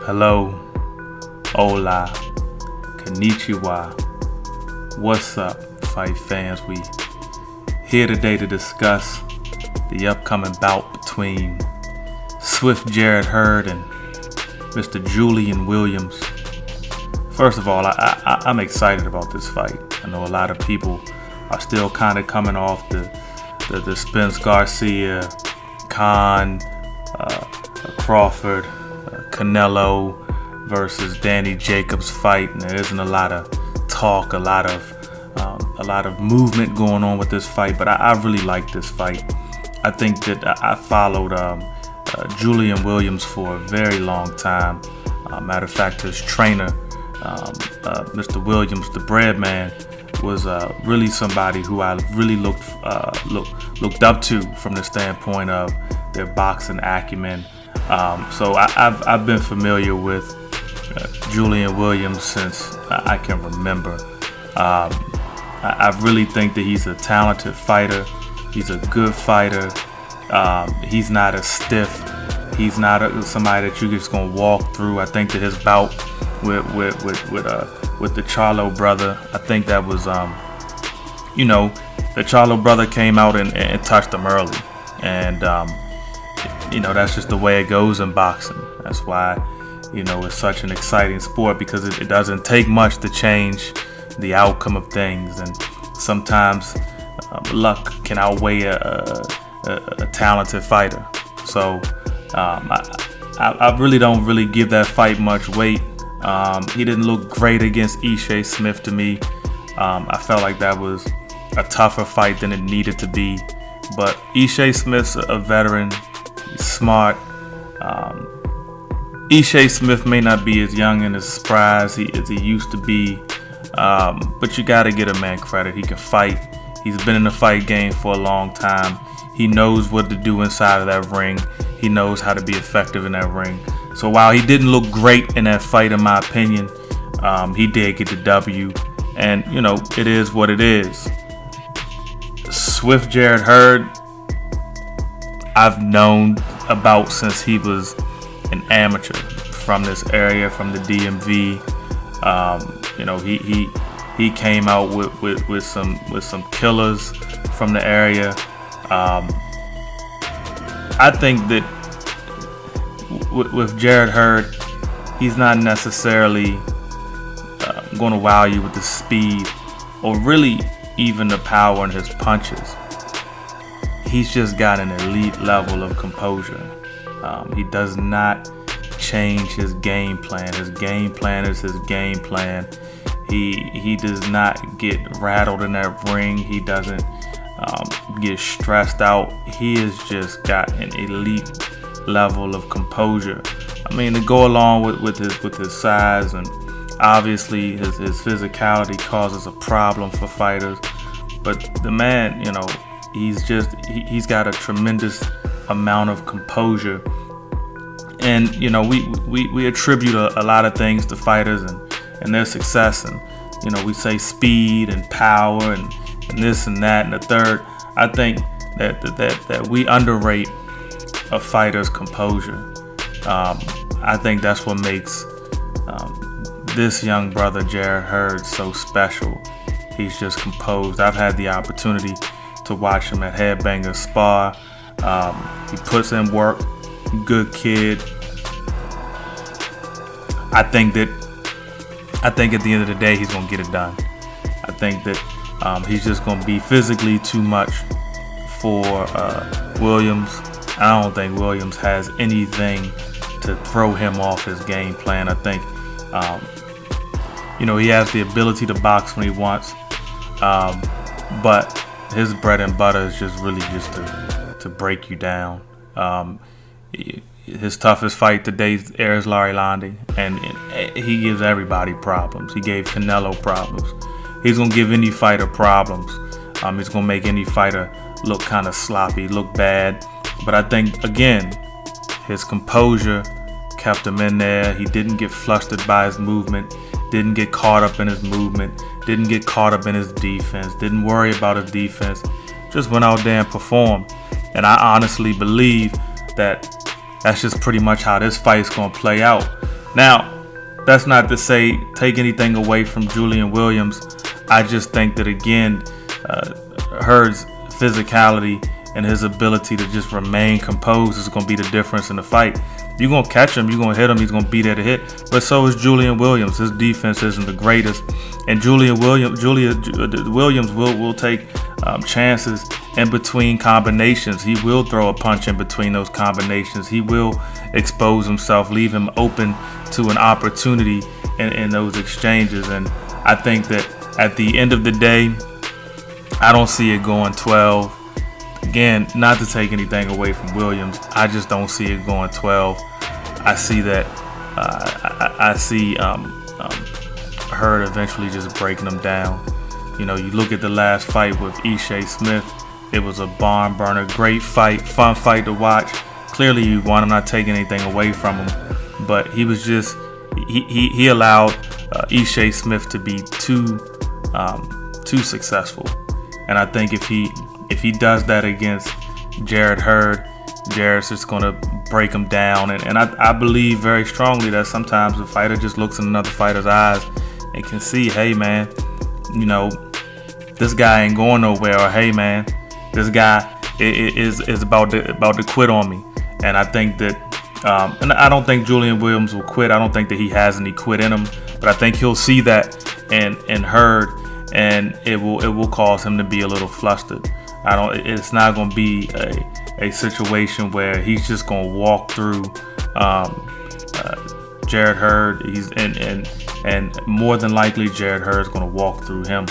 Hello, hola, konnichiwa. What's up, fight fans? We here today to discuss the upcoming bout between Swift Jarett Hurd and Mr. Julian Williams. First of all, I'm excited about this fight. I know a lot of people are still kind of coming off the Spence Garcia, Khan, Crawford, Canelo versus Danny Jacobs fight, and there isn't a lot of talk, a lot of movement going on with this fight. But I really like this fight. I think that I followed Julian Williams for a very long time. Matter of fact, his trainer, Mr. Williams, the bread man, was really somebody who I really looked up to from the standpoint of their boxing acumen. So I've been familiar with Julian Williams since I can remember. I really think that he's a talented fighter. He's a good fighter. He's not a stiff. He's not somebody that you're just gonna walk through. I think that his bout with the Charlo brother, I think that was the Charlo brother came out and touched him early, and that's just the way it goes in boxing. That's why it's such an exciting sport, because it doesn't take much to change the outcome of things, and sometimes luck can outweigh a talented fighter. So I really don't give that fight much weight. He didn't look great against Ishe Smith to me. I felt like that was a tougher fight than it needed to be. But Ishe Smith's a veteran. He's smart. Ishe Smith may not be as young and as spry as he used to be, but you got to give a man credit. He can fight. He's been in the fight game for a long time. He knows what to do inside of that ring. He knows how to be effective in that ring. So while he didn't look great in that fight, in my opinion, he did get the W. And, it is what it is. Swift Jarett Hurd, I've known about since he was an amateur from this area, from the DMV. He came out with some killers from the area. I think that with Jarett Hurd, he's not necessarily going to wow you with the speed or really even the power in his punches. He's just got an elite level of composure. He does not change his game plan. His game plan is his game plan. He does not get rattled in that ring. He doesn't get stressed out. He has just got an elite level of composure. I mean, to go along with his size, and obviously his physicality causes a problem for fighters. But the man, he's got a tremendous amount of composure. And we attribute a lot of things to fighters and their success, and we say speed and power and this and that and the third. I think that we underrate a fighter's composure. I think that's what makes this young brother Jarett Hurd so special. He's just composed. I've had the opportunity to watch him at Headbangers spar. He puts in work. Good kid. I think at the end of the day, he's gonna get it done. I think that he's just gonna be physically too much for Williams. I don't think Williams has anything to throw him off his game plan. I think he has the ability to box when he wants, but his bread and butter is just really just to break you down. His toughest fight today is Larry Landi, and he gives everybody problems. He gave Canelo problems. He's gonna give any fighter problems. He's gonna make any fighter look kind of sloppy, look bad. But I think, again, his composure kept him in there. He didn't get flustered by his movement, didn't get caught up in his movement, didn't get caught up in his defense, didn't worry about his defense, just went out there and performed. And I honestly believe that that's just pretty much how this fight's gonna play out. Now, that's not to say take anything away from Julian Williams. I just think that, again, Hurd's physicality and his ability to just remain composed is going to be the difference in the fight. You're going to catch him, you're going to hit him, he's going to beat at a hit. But so is Julian Williams. His defense isn't the greatest. And Julian Williams will take chances in between combinations. He will throw a punch in between those combinations. He will expose himself, leave him open to an opportunity in those exchanges. And I think that at the end of the day, I don't see it going 12. Again, not to take anything away from Williams, I just don't see it going 12. I see that. I see Hurd eventually just breaking them down. You know, you look at the last fight with Ishii Smith. It was a barn burner, great fight, fun fight to watch. Clearly, he won. I'm not taking anything away from him, but he was just he allowed Ishii Smith to be too successful. And I think if he does that against Jarett Hurd, Jarett's just going to break him down. And I believe very strongly that sometimes the fighter just looks in another fighter's eyes and can see, hey, man, you know, this guy ain't going nowhere. Or, hey, man, this guy is about to quit on me. And I think that, and I don't think Julian Williams will quit. I don't think that he has any quit in him. But I think he'll see that in Hurd, and it will cause him to be a little flustered. It's not going to be a situation where he's just going to walk through Jarett Hurd. And more than likely Jarett Hurd is going to walk through him.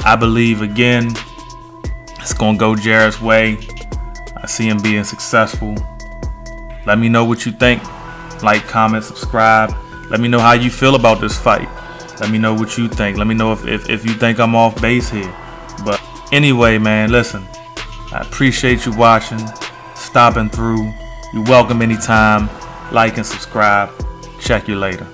I believe, again, it's going to go Jarrett's way. I see him being successful. Let me know what you think. Like, comment, subscribe. Let me know how you feel about this fight. Let me know what you think. Let me know if you think I'm off base here. But anyway, man, listen. I appreciate you watching, stopping through. You're welcome anytime. Like and subscribe. Check you later.